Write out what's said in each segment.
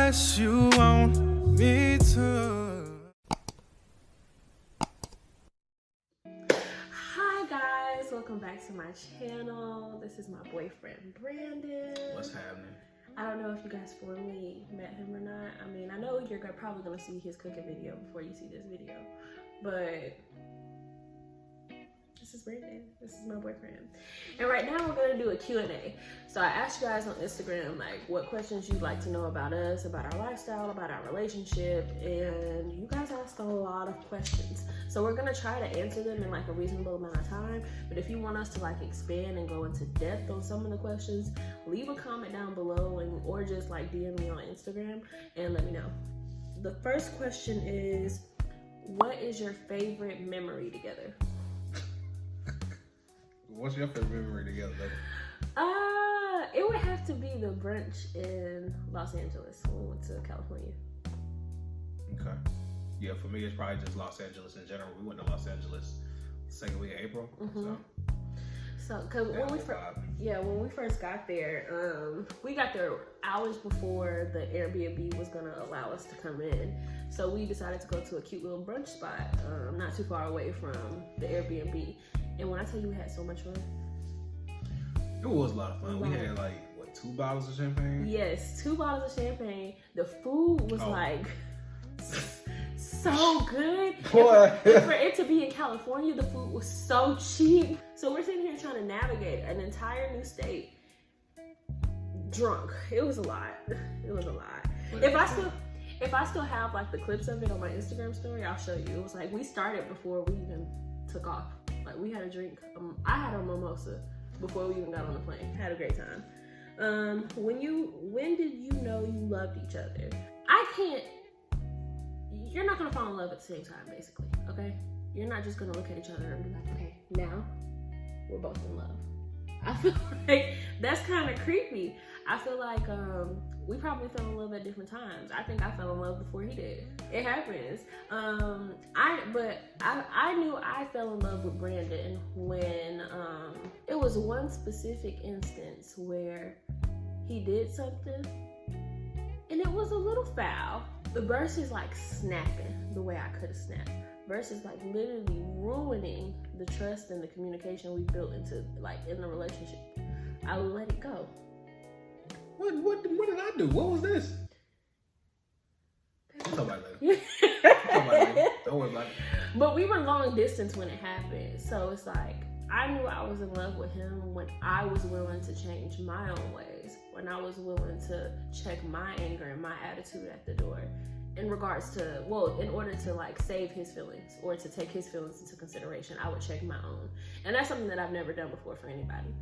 unless you want me to. Hi guys, welcome back to my channel. This is my boyfriend Brandon. What's happening? I don't know if you guys formally met him or not. I mean, I know you're probably gonna see his cooking video before you see this video, but this is Brandon. This is my boyfriend. And right now we're gonna do a Q&A. So I asked you guys on Instagram like what questions you'd like to know about us, about our lifestyle, about our relationship, and you guys asked a lot of questions. So we're gonna try to answer them in like a reasonable amount of time. But if you want us to like expand and go into depth on some of the questions, leave a comment down below or just like DM me on Instagram and let me know. The first question is, what is your favorite memory together? What's your favorite memory together? It would have to be the brunch in Los Angeles when we went to California. Okay. Yeah, for me, it's probably just Los Angeles in general. We went to Los Angeles second week of April. So, cause when we first got there, we got there hours before the Airbnb was gonna allow us to come in. So we decided to go to a cute little brunch spot, not too far away from the Airbnb. And when I tell you we had so much fun. It was a lot of fun. We had like, what, 2 bottles of champagne? Yes, 2 bottles of champagne. The food was like so good. And for it to be in California, the food was so cheap. So we're sitting here trying to navigate an entire new state drunk. It was a lot. It was a lot. If I still have like the clips of it on my Instagram story, I'll show you. It was like we started before we even took off. Like we had a drink. I had a mimosa before we even got on the plane. Had a great time. When did you know you loved each other? You're not gonna fall in love at the same time, basically, okay? You're not just gonna look at each other and be like, okay, now we're both in love. I feel like that's kind of creepy. I feel like we probably fell in love at different times. I think I fell in love before he did. It happens. I knew I fell in love with Brandon when it was one specific instance where he did something and it was a little foul. Versus like snapping the way I could have snapped. Versus like literally ruining the trust and the communication we built into like in the relationship. I let it go. What did I do? What was this? I'll talk about it later. Don't worry about it. But we were long distance when it happened. So it's like I knew I was in love with him when I was willing to change my own ways. When I was willing to check my anger and my attitude at the door in regards to, in order to like save his feelings or to take his feelings into consideration, I would check my own. And that's something that I've never done before for anybody.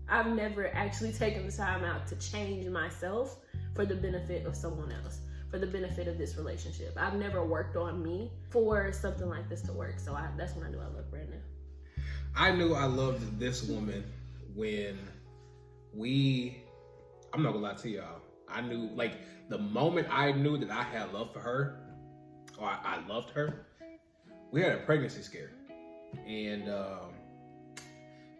I've never actually taken the time out to change myself for the benefit of someone else, for the benefit of this relationship. I've never worked on me for something like this to work. So that's when I knew I loved Brandon. I knew I loved this woman when I'm not gonna lie to y'all. I knew, like, the moment I knew that I had love for her, or I loved her, we had a pregnancy scare. And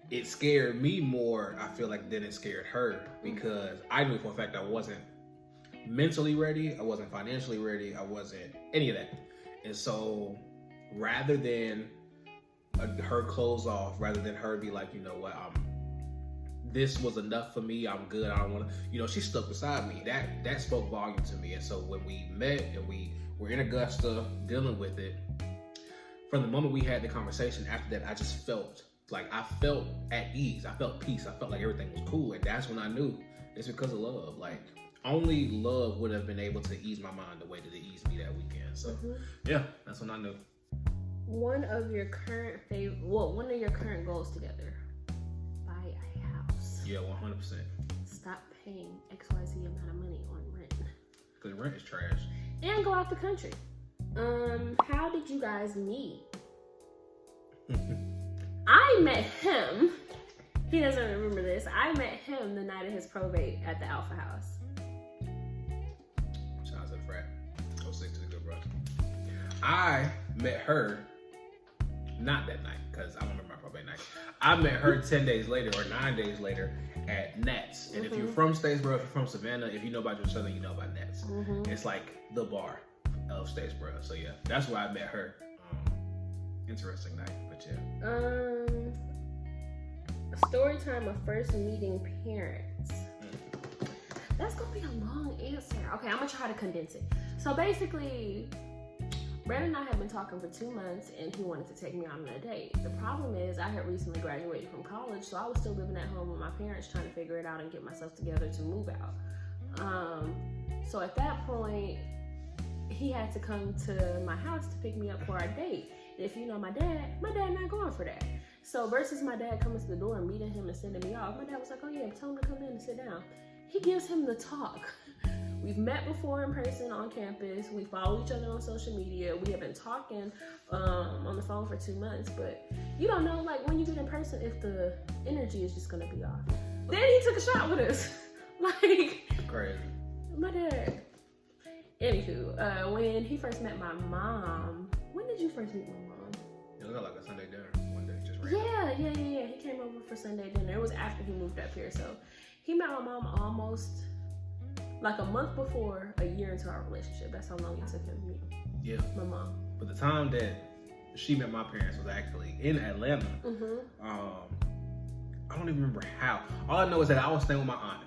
it scared me more, I feel like, than it scared her, because I knew for a fact I wasn't mentally ready, I wasn't financially ready, I wasn't any of that. And so rather than her close off, rather than her be like, you know what, this was enough for me, I'm good, I don't want to, she stuck beside me. That spoke volume to me. And so when we met and we were in Augusta dealing with it, from the moment we had the conversation, after that, I just felt at ease. I felt peace. I felt like everything was cool. And that's when I knew it's because of love. Like, only love would have been able to ease my mind the way that it eased me that weekend. So yeah, that's when I knew. One of your current goals together. Yeah, 100%. Stop paying XYZ amount of money on rent. Because rent is trash. And go out the country. How did you guys meet? I met him. He doesn't remember this. I met him the night of his probate at the Alpha House. Shout out to the frat. 06 is a good bro. I met her not that night, because I don't remember my probate night. I met her 10 days later or 9 days later at Nets. And if you're from Statesboro, if you're from Savannah, if you know about your Southern, you know about Nets. It's like the bar of Statesboro. So yeah, that's where I met her. Interesting night, but yeah. Story time of first meeting parents. That's gonna be a long answer. Okay, I'm gonna try to condense it. So basically, Brandon and I have been talking for 2 months, and he wanted to take me on a date. The problem is, I had recently graduated from college, so I was still living at home with my parents, trying to figure it out and get myself together to move out. So at that point, he had to come to my house to pick me up for our date. And if you know my dad not going for that. So versus my dad coming to the door and meeting him and sending me off, my dad was like, oh yeah, tell him to come in and sit down. He gives him the talk. We've met before in person on campus. We follow each other on social media. We have been talking on the phone for 2 months, but you don't know, like, when you get in person, if the energy is just gonna be off. Then he took a shot with us. Like, Crazy. My dad. Anywho, when he first met my mom, when did you first meet my mom? It was like a Sunday dinner one day, just random. Yeah. He came over for Sunday dinner. It was after he moved up here, so he met my mom almost like a month before, a year into our relationship. That's how long it took him to meet my mom. But the time that she met my parents was actually in Atlanta. I don't even remember how. All I know is that I was staying with my aunt.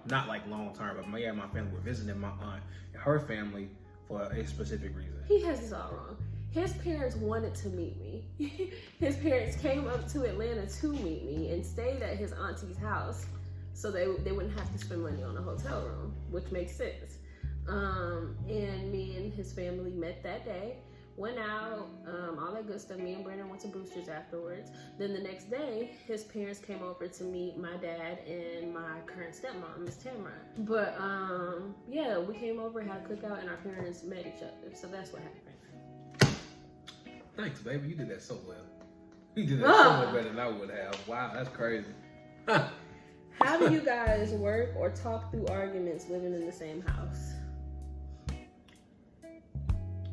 Not like long term, but me and my family were visiting my aunt and her family for a specific reason. He has this all wrong. His parents wanted to meet me. His parents came up to Atlanta to meet me and stayed at his auntie's house, so they wouldn't have to spend money on a hotel room, which makes sense. And me and his family met that day, went out, all that good stuff. Me and Brandon went to Brewster's afterwards. Then the next day, his parents came over to meet my dad and my current stepmom, Miss Tamara. But yeah, we came over, had a cookout, and our parents met each other. So that's what happened. Thanks, baby. You did that so well. You did that so much better than I would have. Wow, that's crazy. How do you guys work or talk through arguments living in the same house?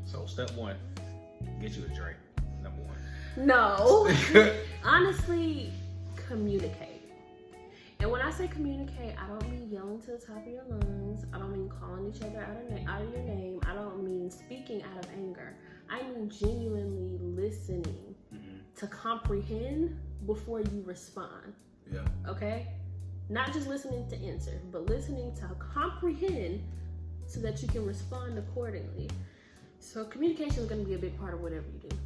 So step one, get you a drink. Number one. No. Honestly, communicate. And when I say communicate, I don't mean yelling to the top of your lungs. I don't mean calling each other out of your name. I don't mean speaking out of anger. I mean genuinely listening to comprehend before you respond. Yeah. Okay? Not just listening to answer, but listening to comprehend so that you can respond accordingly. So communication is going to be a big part of whatever you do.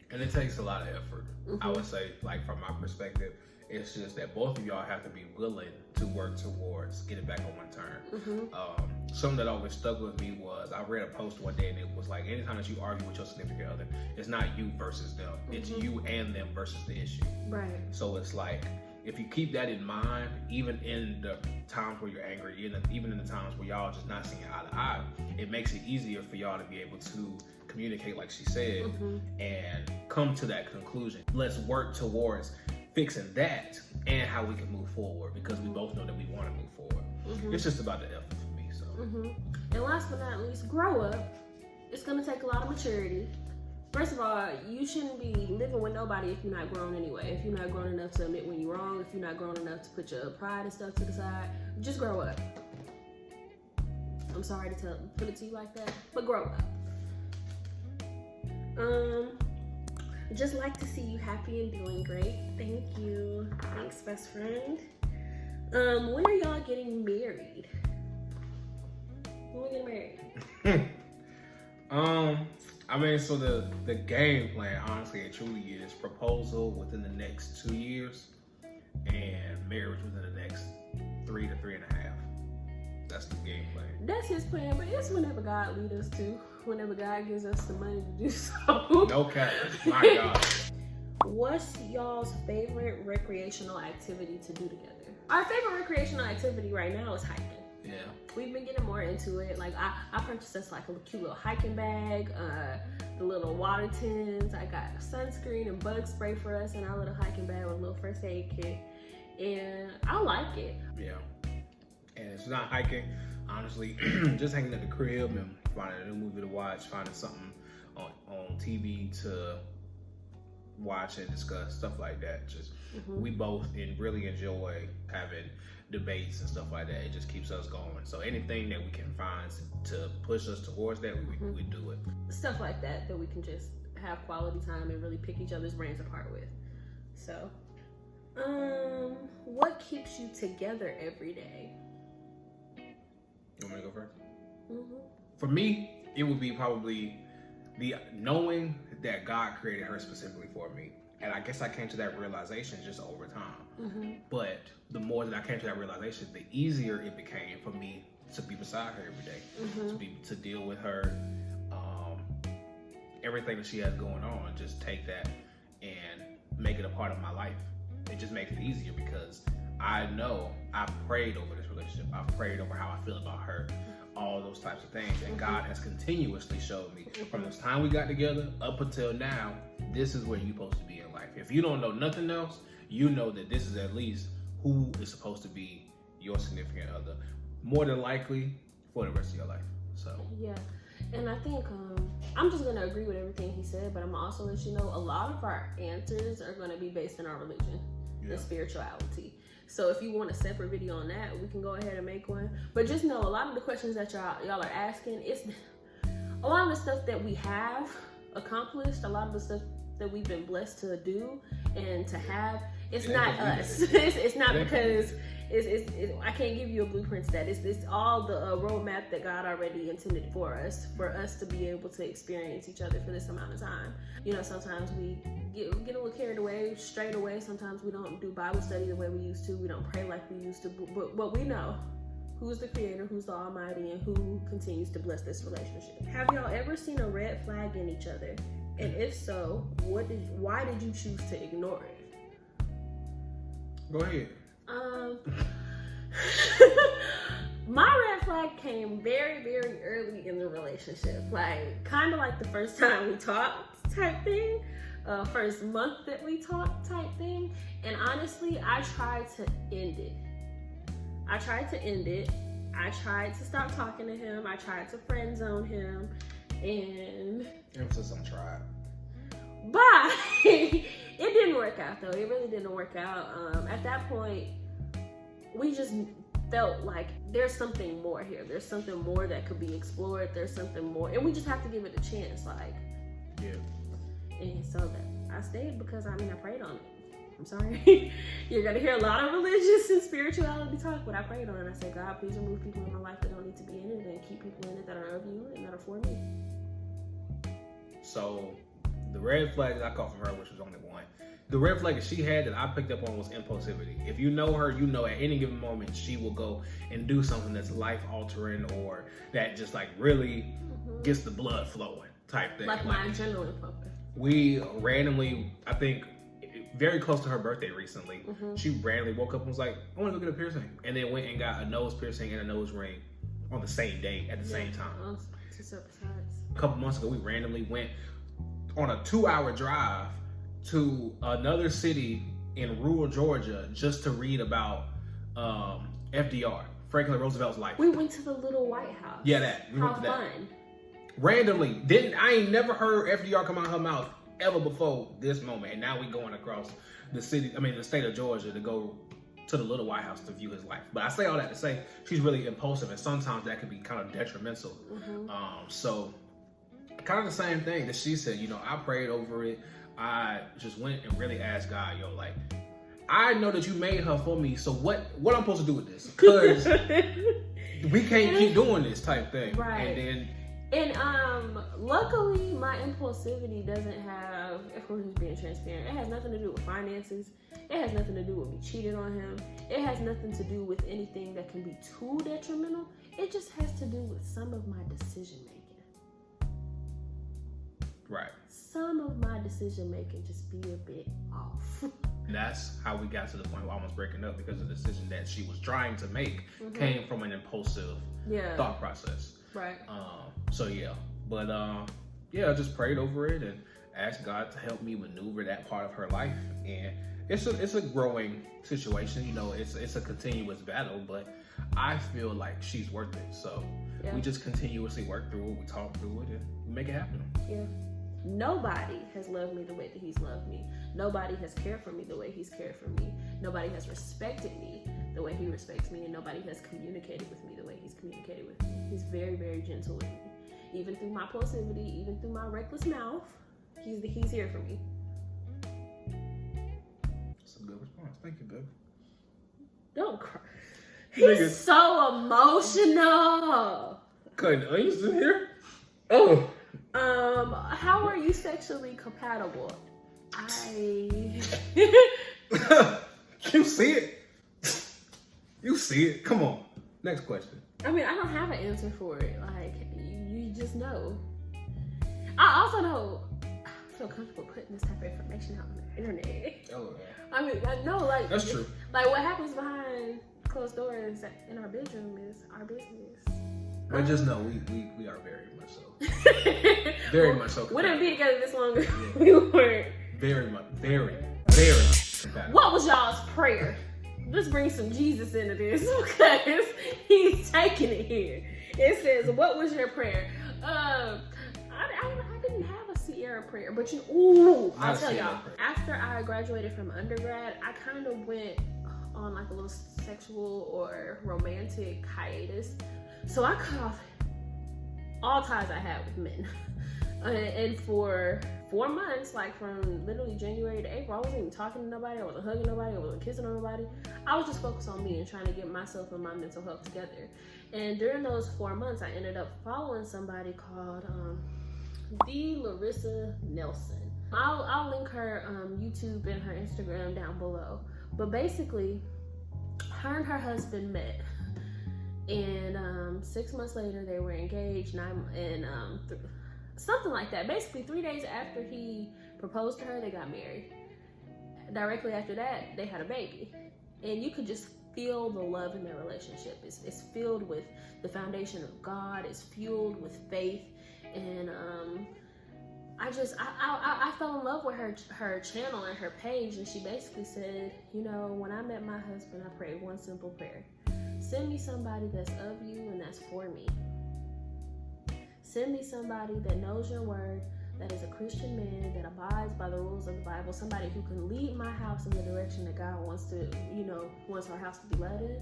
And it takes a lot of effort. I would say, like, from my perspective, it's just that both of y'all have to be willing to work towards getting back on one turn. Something that always stuck with me was, I read a post one day and it was like, anytime that you argue with your significant other, it's not you versus them. It's you and them versus the issue. Right. So it's like, if you keep that in mind, even in the times where you're angry, even in the times where y'all just not seeing eye to eye, it makes it easier for y'all to be able to communicate, like she said, and come to that conclusion. Let's work towards fixing that and how we can move forward, because we both know that we want to move forward. It's just about the effort for me. So. And last but not least, grow up. It's going to take a lot of maturity. First of all, you shouldn't be living with nobody if you're not grown anyway. If you're not grown enough to admit when you're wrong, if you're not grown enough to put your pride and stuff to the side, just grow up. I'm sorry to put it to you like that, but grow up. Just like to see you happy and doing great. Thank you. Thanks, best friend. When are y'all getting married? When we getting married? I mean, so the game plan, honestly, it truly is proposal within the next 2 years and marriage within the next 3 to 3.5. That's the game plan. That's his plan, but it's whenever God leads us to. Whenever God gives us the money to do so. No cap. My God. What's y'all's favorite recreational activity to do together? Our favorite recreational activity right now is hiking. Yeah. We've been getting more into it. Like I purchased us like a cute little hiking bag, the little water tins. I got sunscreen and bug spray for us in our little hiking bag with a little first aid kit. And I like it. Yeah. And it's not hiking, honestly, just hanging at the crib and finding a new movie to watch, finding something on TV to watch and discuss stuff like that. Just we both really enjoy having debates and stuff like that. It just keeps us going. So anything that we can find to push us towards that, we do it. Stuff like that we can just have quality time and really pick each other's brains apart with. So, what keeps you together every day? You want me to go first? For me, it would be probably the knowing that God created her specifically for me. And I guess I came to that realization just over time. But the more that I came to that realization, the easier it became for me to be beside her every day, to deal with her, everything that she has going on, just take that and make it a part of my life. It just makes it easier because I know I've prayed over this relationship. I've prayed over how I feel about her, all those types of things. And God has continuously showed me from the time we got together up until now, this is where you're supposed to be in life. If you don't know nothing else, you know that this is at least who is supposed to be your significant other, more than likely for the rest of your life. So yeah, and I think I'm just gonna agree with everything he said, but I'm also let you know a lot of our answers are gonna be based in our religion and spirituality. So if you want a separate video on that, we can go ahead and make one. But just know a lot of the questions that y'all are asking, it's a lot of the stuff that we have accomplished, a lot of the stuff that we've been blessed to do and to have. It's not us. It's not because I can't give you a blueprint to that. It's all the roadmap that God already intended for us to be able to experience each other for this amount of time. You know, sometimes we get a little carried away, strayed away. Sometimes we don't do Bible study the way we used to. We don't pray like we used to. But we know who's the creator, who's the almighty, and who continues to bless this relationship. Have y'all ever seen a red flag in each other? And if so, why did you choose to ignore it? Go ahead. My red flag came very, very early in the relationship. Like, kind of like the first time we talked type thing. First month that we talked type thing. And honestly, I tried to end it. I tried to stop talking to him. I tried to friend zone him. And emphasis on tried. But it didn't work out though. It really didn't work out. At that point, we just felt like there's something more here. There's something more that could be explored. There's something more, and we just have to give it a chance. Like, yeah. And so that I stayed because I prayed on it. I'm sorry. You're gonna hear a lot of religious and spirituality talk, but I prayed on it. I said, God, please remove people in my life that don't need to be in it, and keep people in it that are of you and that are for me. So the red flags I caught from her, which was only one. The red flag that she had that I picked up on was impulsivity. If you know her, you know at any given moment she will go and do something that's life altering or that just like really gets the blood flowing type thing. Like my adrenaline pumping. We randomly, I think very close to her birthday recently, she randomly woke up and was like, I want to go get a piercing. And then went and got a nose piercing and a nose ring on the same day at the same time. A couple months ago, we randomly went on a 2-hour drive to another city in rural Georgia just to read about FDR, Franklin Roosevelt's life. We went to the Little White House. Yeah, that. We went to that. Fun. Randomly. I ain't never heard FDR come out of her mouth ever before this moment. And now we going across the state of Georgia to go to the Little White House to view his life. But I say all that to say she's really impulsive and sometimes that can be kind of detrimental. So kind of the same thing that she said, I prayed over it. I just went and really asked God, like, I know that you made her for me, so what I'm supposed to do with this? Because we can't keep doing this type thing. Right. And luckily my impulsivity doesn't have, if we're just being transparent, it has nothing to do with finances. It has nothing to do with me cheating on him. It has nothing to do with anything that can be too detrimental. It just has to do with some of my decision making. Right. Some of my decision making just be a bit off. That's how we got to the point of almost breaking up, because the decision that she was trying to make came from an impulsive thought process. Right. So yeah, but I just prayed over it and asked God to help me maneuver that part of her life. And it's a growing situation. It's a continuous battle, but I feel like she's worth it. So we just continuously work through it. We talk through it and we make it happen. Yeah. Nobody has loved me the way that he's loved me. Nobody has cared for me the way he's cared for me. Nobody has respected me the way he respects me, and nobody has communicated with me the way he's communicated with me. He's very, very gentle with me. Even through my impulsivity, even through my reckless mouth, he's here for me. That's a good response. Thank you, babe. Don't cry. He's so emotional. Cutting onions in here? Oh. How are you sexually compatible? You see it? You see it? Come on. Next question. I mean, I don't have an answer for it. Like, you just know. I also know I feel comfortable putting this type of information out on the internet. Oh, I mean, I know, like, that's true. Like, what happens behind closed doors in our bedroom is our business. But just know we are very much so. Very much so. We didn't be together this long if we weren't. Very much. Very compatible. What was y'all's prayer? Let's bring some Jesus into this because he's taking it here. It says, what was your prayer? I didn't have a Sierra prayer, but I'll tell y'all. After I graduated from undergrad, I kind of went on like a little sexual or romantic hiatus. So I cut off all ties I had with men. And for 4 months, like from literally January to April, I wasn't even talking to nobody, I wasn't hugging nobody, I wasn't kissing on nobody. I was just focused on me and trying to get myself and my mental health together. And during those 4 months, I ended up following somebody called Larissa Nelson. I'll link her YouTube and her Instagram down below. But basically, her and her husband met. And 6 months later, they were engaged, something like that. Basically, 3 days after he proposed to her, they got married. Directly after that, they had a baby. And you could just feel the love in their relationship. It's filled with the foundation of God. It's fueled with faith. And I fell in love with her channel and her page. And she basically said, you know, when I met my husband, I prayed one simple prayer. Send me somebody that's of you and that's for me. Send me somebody that knows your word, that is a Christian man, that abides by the rules of the Bible, somebody who can lead my house in the direction that God wants our house to be led in,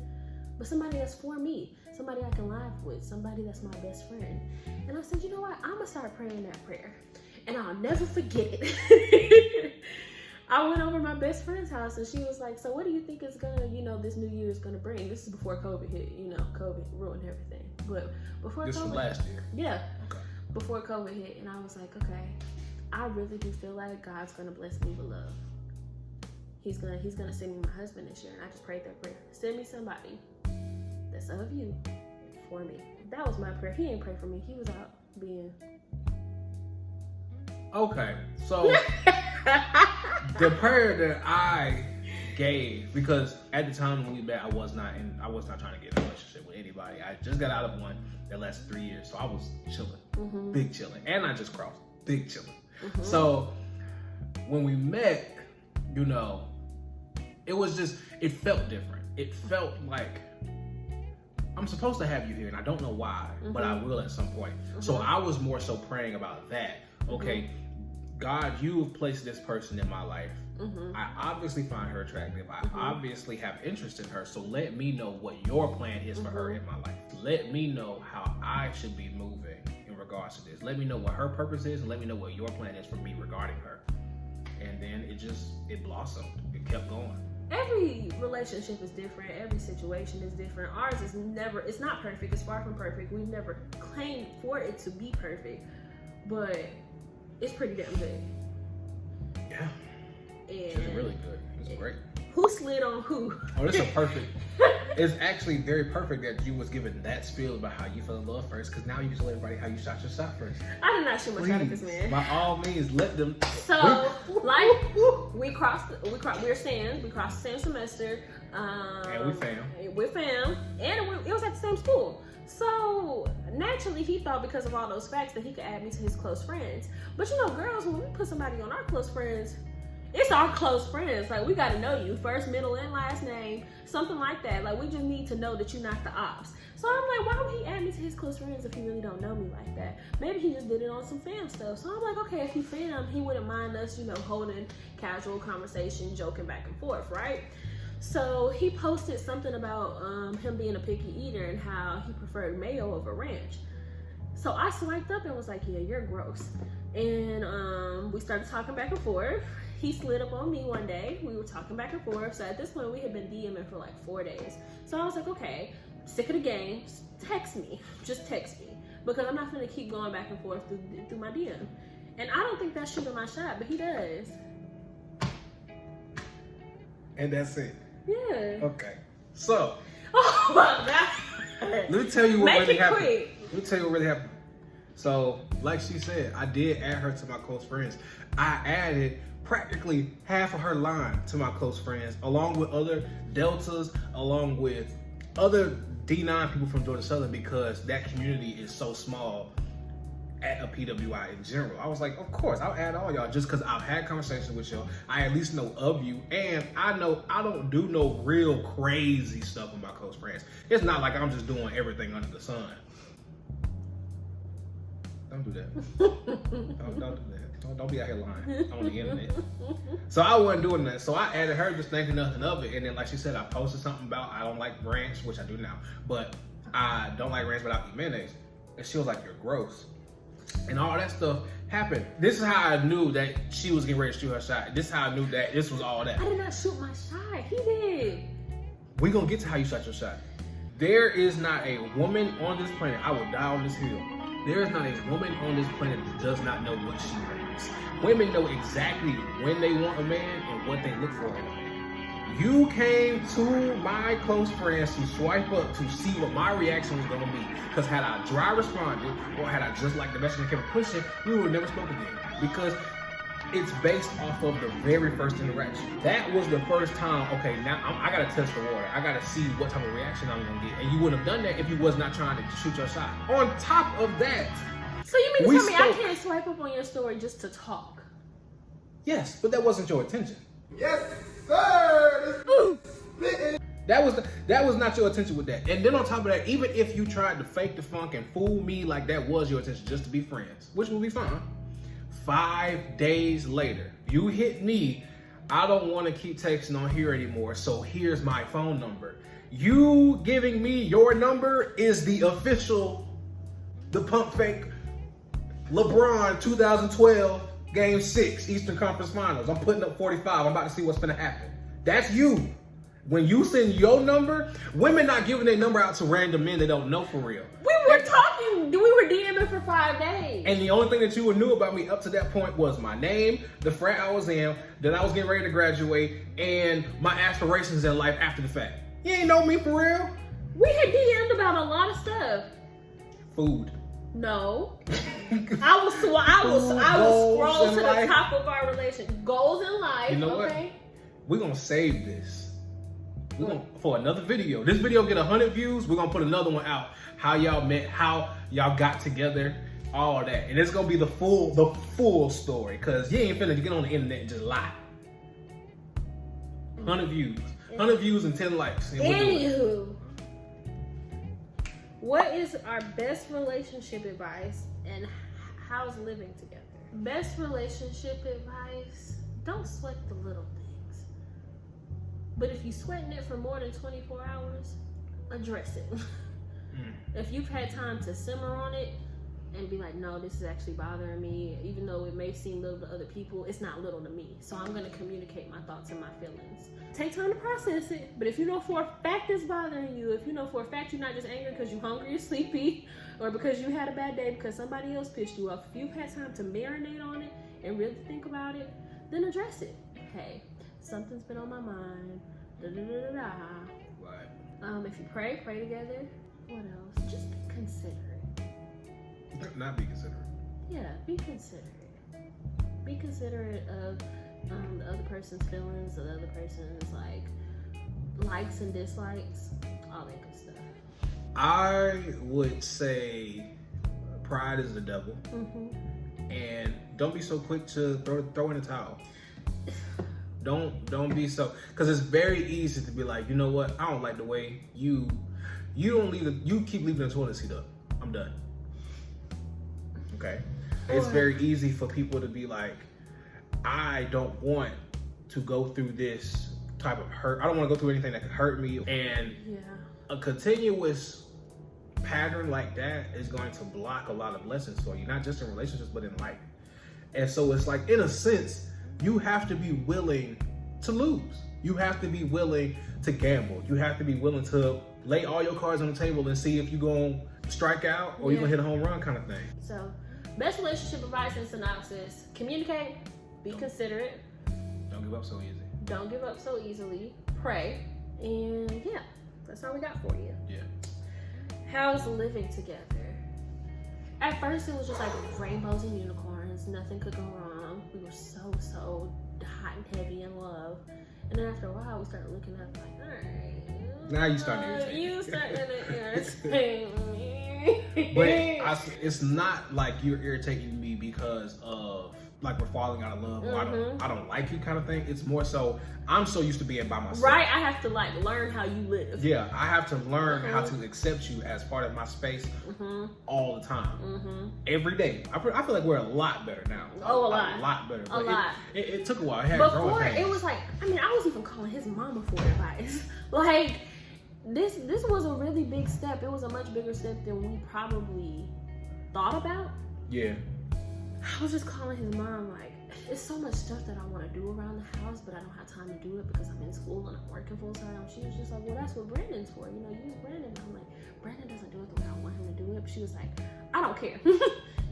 but somebody that's for me, somebody I can laugh with, somebody that's my best friend. And I said, you know what? I'm going to start praying that prayer. And I'll never forget it. I went over my best friend's house and she was like, so what do you think is this new year is gonna bring? This is before COVID hit, COVID ruined everything. But before this COVID, was last year. Yeah. Okay. Before COVID hit, and I was like, okay, I really do feel like God's gonna bless me with love. He's gonna send me my husband this year, and I just prayed that prayer. Send me somebody that's of you for me. That was my prayer. He didn't pray for me. He was out being. Okay, so the prayer that I gave, because at the time when we met, I was not trying to get in a relationship with anybody. I just got out of one that lasted 3 years, so I was chilling, big chilling, and I just crossed, big chilling. So when we met, it felt different. It felt like I'm supposed to have you here, and I don't know why, but I will at some point. So I was more so praying about that. Okay, God, you've placed this person in my life. I obviously find her attractive. I obviously have interest in her. So let me know what your plan is for her in my life. Let me know how I should be moving in regards to this. Let me know what her purpose is, and let me know what your plan is for me regarding her. And then it blossomed. It kept going. Every relationship is different. Every situation is different. Ours is it's not perfect. It's far from perfect. We've never claimed for it to be perfect, but it's pretty damn good. Yeah. And it's really good. It's great. Who slid on who? Oh, this is perfect. It's actually very perfect that you was given that spiel about how you fell in love first, because now you tell everybody how you shot your shot first. I did not shoot my shot at this man. By all means, let them. So, we crossed the same semester. And we fam. We're fam. And it was at the same school. So, naturally, he thought because of all those facts that he could add me to his close friends. But girls, when we put somebody on our close friends, It's our close friends. Like, we gotta know you. First, middle, and last name. Something like that. Like, we just need to know that you're not the ops. So I'm like, why would he add me to his close friends if he really don't know me like that? Maybe he just did it on some fam stuff. So I'm like, okay, if he fam, he wouldn't mind us, you know, holding casual conversation, joking back and forth, right? So he posted something about him being a picky eater and how he preferred mayo over ranch. So I swiped up and was like, yeah, you're gross. And we started talking back and forth. He slid up on me one day. We were talking back and forth. So at this point, we had been DMing for like 4 days. So I was like, okay, sick of the games. Text me. Just text me. Because I'm not going to keep going back and forth through my DM. And I don't think that's shooting my shot, but he does. And that's it. Yeah. Okay. So. Oh my God. Let me tell you what Make really it happened. quick. Let me tell you what really happened. So, like she said, I did add her to my close friends. I added practically half of her line to my close friends, along with other Deltas, along with other D9 people from Georgia Southern, because that community is so small at a PWI in general. I was like, of course, I'll add all y'all just because I've had conversations with y'all. I at least know of you, and I know I don't do no real crazy stuff with my close friends. It's not like I'm just doing everything under the sun. Don't do that. Don't do that. Don't be out here lying on the internet. So I wasn't doing that. So I added her just thinking nothing of it. And then, like she said, I posted something about I don't like ranch, which I do now. But I don't like ranch without eating mayonnaise. And she was like, you're gross. And all that stuff happened. This is how I knew that she was getting ready to shoot her shot. This is how I knew that this was all that. I did not shoot my shot. He did. We're going to get to how you shot your shot. There is not a woman on this planet, I will die on this hill. There is not a woman on this planet that does not know what she wants. Women know exactly when they want a man and what they look for in a man. You came to my close friends to swipe up to see what my reaction was gonna be. Because had I dry responded, or had I just like the message kept pushing, we would have never spoken again. Because it's based off of the very first interaction. That was the first time, okay, now I gotta test the water. I gotta see what type of reaction I'm gonna get. And you wouldn't have done that if you was not trying to shoot your shot. On top of that, so you mean to tell me I can't swipe up on your story just to talk? Yes, but that wasn't your intention. Yes, sir. That was not your intention with that. And then on top of that, even if you tried to fake the funk and fool me like that was your intention, just to be friends, which will be fine. 5 days later, you hit me. I don't want to keep texting on here anymore, so here's my phone number. You giving me your number is the official, the pump fake LeBron 2012 Game 6 Eastern Conference Finals. I'm putting up 45. I'm about to see what's gonna happen. That's you. When you send your number, women not giving their number out to random men they don't know for real. We were talking, we were DMing for 5 days. And the only thing that you knew about me up to that point was my name, the frat I was in, that I was getting ready to graduate, and my aspirations in life after the fact. You ain't know me for real? We had DM'd about a lot of stuff. Food. No. I was scroll to the top of our relation. Goals in life. You know okay. We're gonna save this. We're gonna for another video. This video get 100 views. We're gonna put another one out. How y'all met, how y'all got together, all that, and it's gonna be the full story. Cause you ain't finna get on the internet and just lie. 100 views and 10 likes. And Anywho, what is our best relationship advice and how's living together? Best relationship advice: don't sweat the little things. But if you're sweating it for more than 24 hours, address it. If you've had time to simmer on it and be like, no, this is actually bothering me, even though it may seem little to other people, it's not little to me. So I'm gonna communicate my thoughts and my feelings. Take time to process it. But if you know for a fact it's bothering you, if you know for a fact you're not just angry because you're hungry or sleepy, or because you had a bad day because somebody else pissed you off, if you've had time to marinate on it and really think about it, then address it. Hey, something's been on my mind. Da, da, da, da, da. Right. If you pray together. What else? Just be considerate. Not be considerate. Yeah, be considerate. Be considerate of the other person's feelings, the other person's likes and dislikes, all that good stuff. I would say pride is the devil. And don't be so quick to throw in the towel. Don't be so, because it's very easy to be like, you know what? I don't like the way you keep leaving the toilet seat up. I'm done. Okay. It's very easy for people to be like, I don't want to go through this type of hurt. I don't want to go through anything that could hurt me. And a continuous pattern like that is going to block a lot of blessings for you, not just in relationships, but in life. And so it's like, in a sense, you have to be willing to lose. You have to be willing to gamble. You have to be willing to lay all your cards on the table and see if you're going to strike out or you're going to hit a home run kind of thing. So, best relationship advice and synopsis: communicate, be considerate. Don't give up so easy. Don't give up so easily. Pray. And yeah, that's all we got for you. Yeah. How's living together? At first, it was just like rainbows and unicorns. Nothing could go wrong. We were so hot and heavy in love. And then after a while, we started looking up like, all right. Now you starting to irritate me. You starting to irritate me. But it's not like you're irritating me because of like we're falling out of love or I don't like you kind of thing. It's more so I'm so used to being by myself. Right, I have to like learn how you live. Yeah, I have to learn how to accept you as part of my space all the time. Every day. I feel like we're a lot better now. A lot. A lot better. A lot. It took a while. It had Before, it was like, I mean, I was even calling his mama for advice. Like, this was a really big step. It was a much bigger step than we probably thought about. Yeah. I was just calling his mom, like, it's so much stuff that I want to do around the house, but I don't have time to do it because I'm in school and I'm working full time. She was just like, well, that's what Brandon's for. You know, use Brandon. And I'm like, Brandon doesn't do it the way I want him to do it. But she was like, I don't care.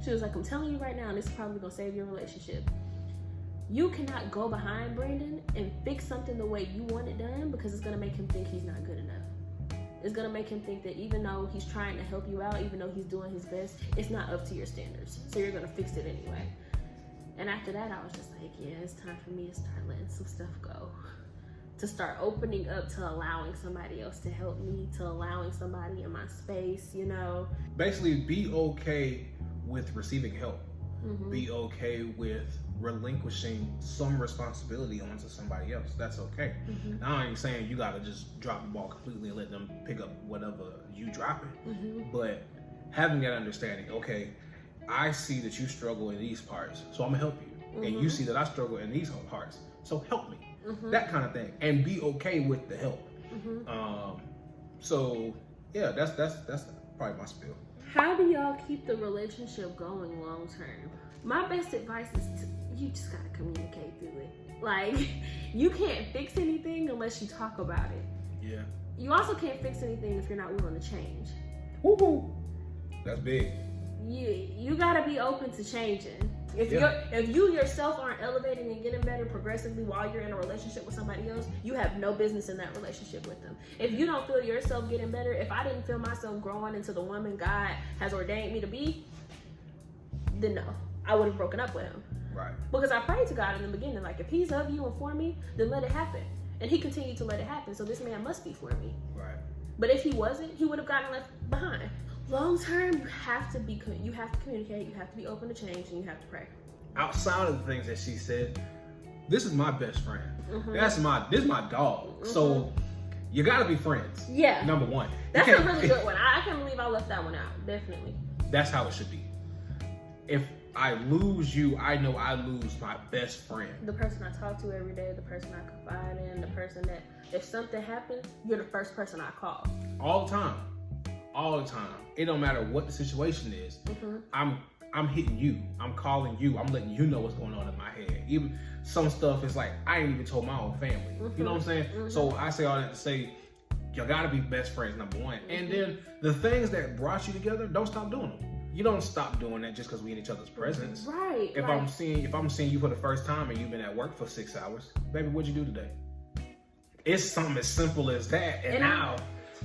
She was like, I'm telling you right now, and this is probably going to save your relationship. You cannot go behind Brandon and fix something the way you want it done because it's going to make him think he's not good enough. It's going to make him think that even though he's trying to help you out, even though he's doing his best, it's not up to your standards. So you're going to fix it anyway. And after that, I was just like, yeah, it's time for me to start letting some stuff go. To start opening up to allowing somebody else to help me, to allowing somebody in my space, you know. Basically, be okay with receiving help. Be okay with relinquishing some responsibility onto somebody else. That's okay. Now, I ain't saying you gotta just drop the ball completely and let them pick up whatever you drop it. But having that understanding, okay, I see that you struggle in these parts, so I'm gonna help you. And you see that I struggle in these parts, so help me. That kind of thing. And be okay with the help. So yeah, that's probably my spiel. How do y'all keep the relationship going long term? My best advice is you just gotta communicate through it. Like, you can't fix anything unless you talk about it. Yeah. You also can't fix anything if you're not willing to change. Woo-hoo. That's big. You gotta be open to changing. If you yourself aren't elevating and getting better progressively while you're in a relationship with somebody else, you have no business in that relationship with them. If you don't feel yourself getting better, if I didn't feel myself growing into the woman God has ordained me to be, then no, I would have broken up with him. Right. Because I prayed to God in the beginning, like, if he's of you and for me, then let it happen. And he continued to let it happen, so this man must be for me. Right. But if he wasn't, he would have gotten left behind. Long term, you have to communicate, you have to be open to change, and you have to pray. Outside of the things that she said, this is my best friend. This is my dog. So you gotta be friends. Yeah. Number one. That's a really good one. I can't believe I left that one out. Definitely. That's how it should be. If I lose you, I know I lose my best friend. The person I talk to every day, the person I confide in, the person that if something happens, you're the first person I call. All the time. All the time. It don't matter what the situation is. I'm hitting you. I'm calling you. I'm letting you know what's going on in my head. Even some stuff is like, I ain't even told my own family. You know what I'm saying? So I say all that to say, you gotta be best friends, number one. And then the things that brought you together, don't stop doing them. You don't stop doing that just because we in each other's presence. Right. If I'm seeing you for the first time and you've been at work for 6 hours, baby, what'd you do today? It's something as simple as that. And now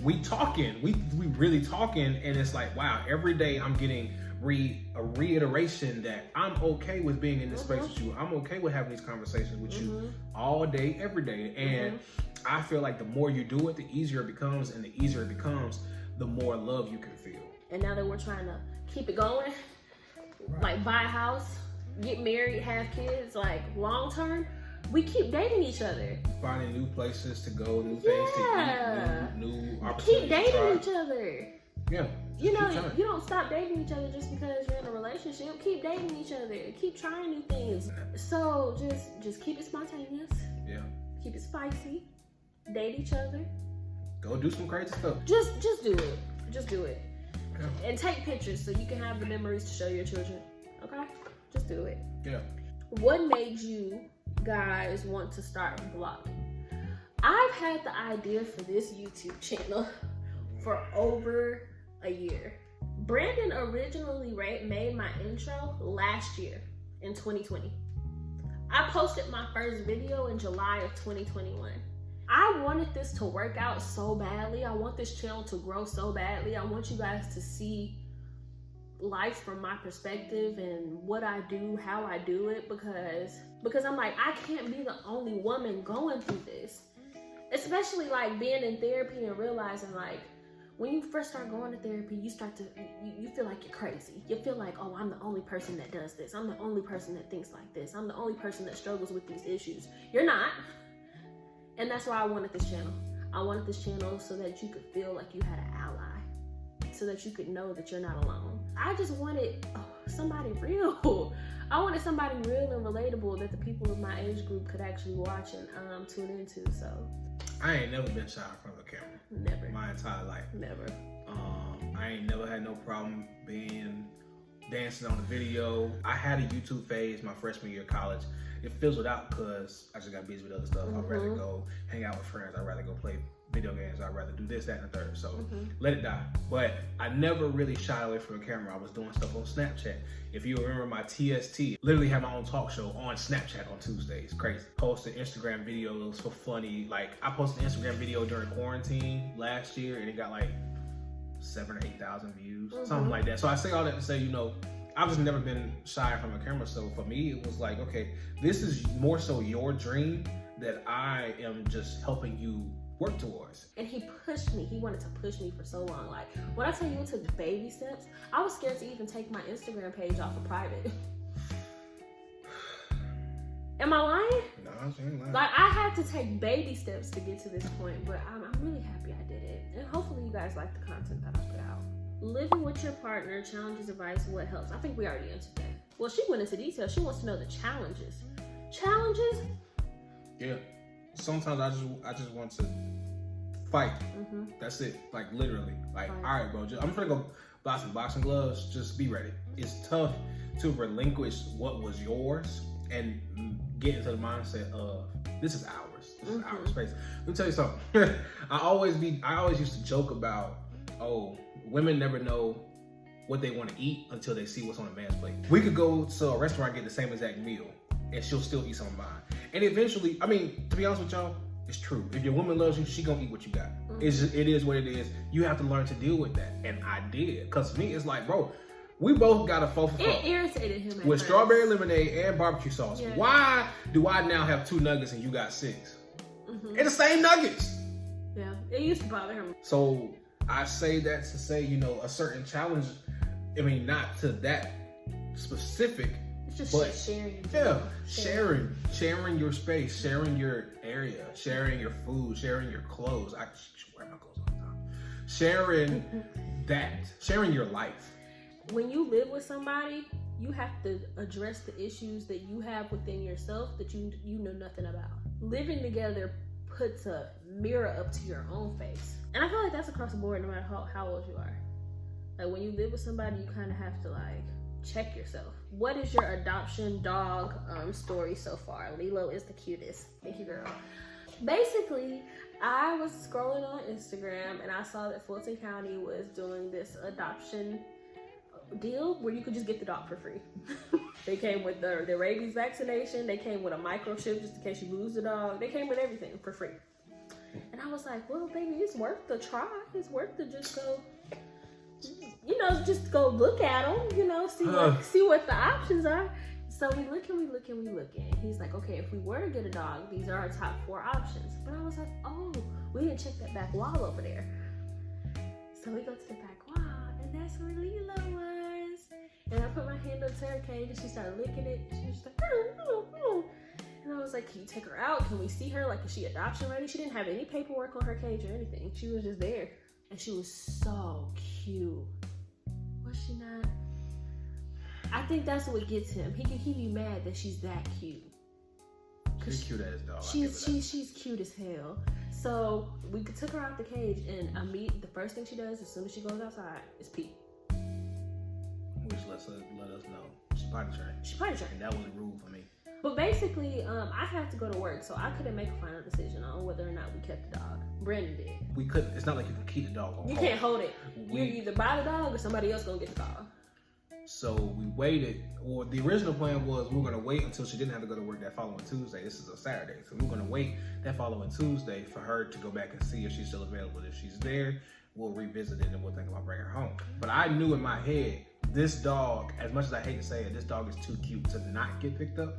we talking. We really talking, and it's like, wow, every day I'm getting a reiteration that I'm okay with being in this space with you. I'm okay with having these conversations with you all day, every day. And I feel like the more you do it, the easier it becomes, and the easier it becomes, the more love you can feel. And now that we're trying to keep it going, like buy a house, get married, have kids, like long term, we keep dating each other. Finding new places to go, new things to eat, new opportunities. Keep dating each other. Yeah. You know, you don't stop dating each other just because you're in a relationship. Keep dating each other. Keep trying new things. So just keep it spontaneous. Yeah. Keep it spicy. Date each other. Go do some crazy stuff. Just do it. Just do it. Yeah. And take pictures so you can have the memories to show your children. Okay? Just do it. Yeah. What made you guys want to start vlogging? I've had the idea for this YouTube channel for over a year. Brandon originally made my intro last year in 2020. I posted my first video in July of 2021. I wanted this to work out so badly. I want this channel to grow so badly. I want you guys to see life from my perspective and what I do, how I do it, because I'm like, I can't be the only woman going through this. Especially like being in therapy and realizing like, when you first start going to therapy, you feel like you're crazy. You feel like, oh, I'm the only person that does this. I'm the only person that thinks like this. I'm the only person that struggles with these issues. You're not. And that's why I wanted this channel. I wanted this channel so that you could feel like you had an ally, so that you could know that you're not alone. I just wanted somebody real. I wanted somebody real and relatable that the people of my age group could actually watch and tune into. So I ain't never been shy in front of a camera. Never. My entire life. Never. I ain't never had no problem dancing on the video. I had a YouTube phase my freshman year of college. It fizzled out because I just got busy with other stuff. I'd rather go hang out with friends. I'd rather go play video games. I'd rather do this, that, and the third. So let it die. But I never really shied away from a camera. I was doing stuff on Snapchat. If you remember my TST, literally had my own talk show on Snapchat on Tuesdays. Crazy. Posted Instagram videos for funny. Like I posted an Instagram video during quarantine last year and it got like 7,000 or 8,000 views, something like that. So I say all that to say, you know, I've just never been shy from a camera. So for me, it was like, okay, this is more so your dream that I am just helping you work towards. And he pushed me. He wanted to push me for so long. Like when I tell you it took baby steps, I was scared to even take my Instagram page off of private. Am I lying? No, I'm saying lying. Like I had to take baby steps to get to this point, but I'm really happy I did it. And hopefully you guys like the content that I put out. Living with your partner, challenges, advice, what helps? I think we already answered that. Well, she went into detail. She wants to know the challenges. Challenges? Yeah. Sometimes I just want to fight. That's it. Like literally. Like, all right, bro. I'm gonna go buy some boxing gloves. Just be ready. It's tough to relinquish what was yours and get into the mindset of this is ours. This is our space. Let me tell you something. I always used to joke about, women never know what they want to eat until they see what's on a man's plate. We could go to a restaurant and get the same exact meal and she'll still eat some of mine. And eventually, I mean, to be honest with y'all, it's true. If your woman loves you, she gonna eat what you got. It is what it is. You have to learn to deal with that. And I did. Cause for me, it's like, bro, we both got a 4 for 4. It irritated him with strawberry lemonade and barbecue sauce. Yeah. Why do I now have 2 nuggets and you got 6? It's the same nuggets. Yeah, it used to bother him. So I say that to say, you know, a certain challenge, I mean, not to that specific, it's but just sharing. Yeah, sharing your space, sharing your area, sharing your food, sharing your clothes. I wear my clothes all the time. Sharing your life. When you live with somebody, you have to address the issues that you have within yourself that you know nothing about. Living together puts a mirror up to your own face. And I feel like that's across the board no matter how old you are. Like when you live with somebody, you kind of have to like check yourself. What is your adoption dog story so far? Lilo is the cutest. Thank you, girl. Basically, I was scrolling on Instagram and I saw that Fulton County was doing this adoption deal where you could just get the dog for free. They came with the rabies vaccination. They came with a microchip just in case you lose the dog. They came with everything for free. And I was like, well, baby, it's worth the try. It's worth to just go, just go look at them, see what the options are. So we looking. He's like, okay, if we were to get a dog, these are our top 4 options. But I was like, oh, we didn't check that back wall over there. So we go to the back wall, and that's where Lilo was. And I put my hand up to her cage, and she started licking it. She was like, oh. And And I was like, can you take her out? Can we see her? Like, is she adoption ready? She didn't have any paperwork on her cage or anything. She was just there. And she was so cute. Was she not? I think that's what gets him. He be mad that she's that cute. She's cute as dog. She's cute as hell. So we took her out the cage, and the first thing she does as soon as she goes outside is pee. Which let us know she potty trained. And that was a rule for me. But basically, I had to go to work, so I couldn't make a final decision on whether or not we kept the dog. Brandon did. We couldn't. It's not like you can keep the dog on. You can't hold it. You either buy the dog or somebody else gonna get the dog. So we waited, or the original plan was we were gonna wait until she didn't have to go to work that following Tuesday. This is a Saturday, so we were gonna wait that following Tuesday for her to go back and see if she's still available. If she's there, we'll revisit it and we'll think about bringing her home. But I knew in my head, this dog, as much as I hate to say it, this dog is too cute to not get picked up.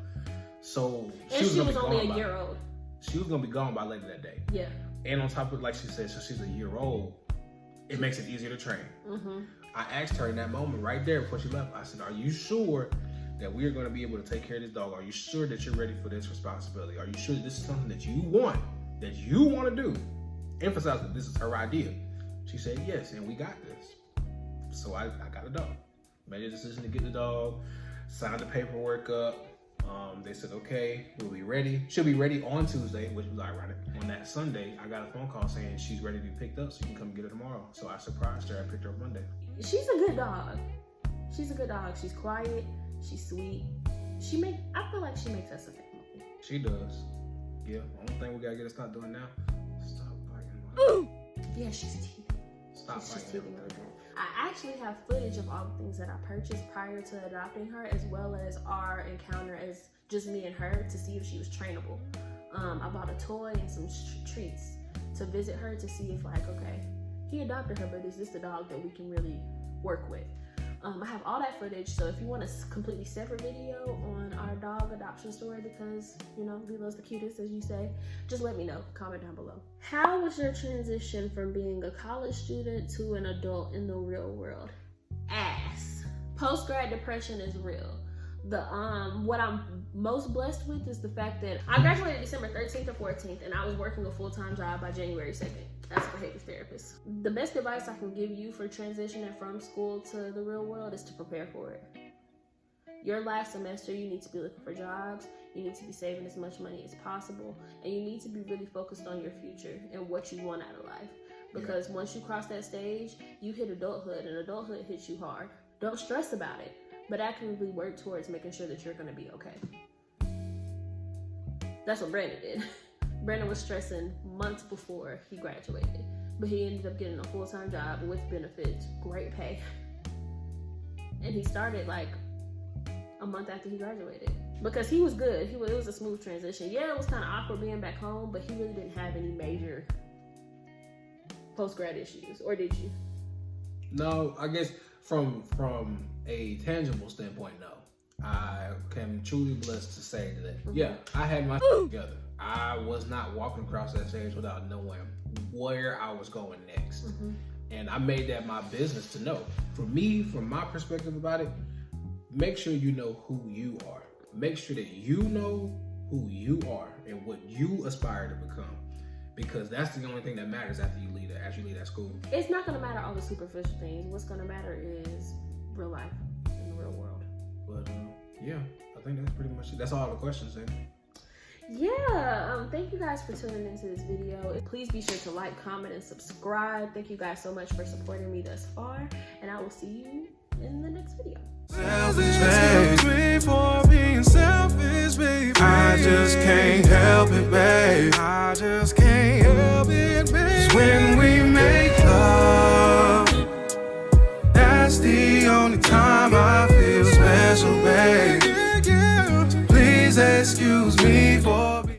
So she was only a year old. She was gonna be gone by later that day. Yeah. And on top of it, like she said, so she's a year old, it makes it easier to train. Mm-hmm. I asked her in that moment right there before she left, I said, are you sure that we are going to be able to take care of this dog? Are you sure that you're ready for this responsibility? Are you sure that this is something that you want to do? Emphasize that this is her idea. She said yes, and we got this. So I got a dog. Made a decision to get the dog, signed the paperwork up. They said, okay, we'll be ready. She'll be ready on Tuesday, which was ironic. On that Sunday, I got a phone call saying she's ready to be picked up, so you can come get her tomorrow. So I surprised her and picked her up Monday. She's a good dog. She's a good dog. She's quiet. She's sweet. I feel like she makes us a family. She does. Yeah. Only thing we gotta get her to stop doing now, stop biting. Yeah, she's teething. Stop She's biting. teething really bad. I actually have footage of all the things that I purchased prior to adopting her, as well as our encounter as just me and her to see if she was trainable. I bought a toy and some treats to visit her to see if, like, okay, he adopted her, but is this the dog that we can really work with? I have all that footage, so if you want a completely separate video on our dog adoption story, because, you know, Lilo's the cutest, as you say, just let me know. Comment down below. How was your transition from being a college student to an adult in the real world? Ass. Post-grad depression is real. What I'm most blessed with is the fact that I graduated December 13th or 14th, and I was working a full-time job by January 2nd as a behavior therapist. The best advice I can give you for transitioning from school to the real world is to prepare for it. Your last semester, you need to be looking for jobs, you need to be saving as much money as possible, and you need to be really focused on your future and what you want out of life. Because once you cross that stage, you hit adulthood, and adulthood hits you hard. Don't stress about it, but actively work towards making sure that you're gonna be okay. That's what Brandon did. Brandon was stressing months before he graduated, but he ended up getting a full-time job with benefits, great pay. And he started like a month after he graduated because he was good. It was a smooth transition. Yeah, it was kind of awkward being back home, but he really didn't have any major post-grad issues, or did you? No, I guess from a tangible standpoint, no. I can truly blessed to say that, yeah, I had my together. I was not walking across that stage without knowing where I was going next. And I made that my business to know. For me, from my perspective about it, make sure you know who you are. Make sure that you know who you are and what you aspire to become. Because that's the only thing that matters after you leave that school. It's not gonna matter all the superficial things. What's gonna matter is real life in the real world. But yeah, I think that's pretty much it. That's all the questions then. Yeah, thank you guys for tuning into this video. Please be sure to like, comment, and subscribe. Thank you guys so much for supporting me thus far, and I will see you in the next video. I just can't help it, babe. I just can't help it, babe. When we make love, that's the only time I feel special, babe. Please excuse me for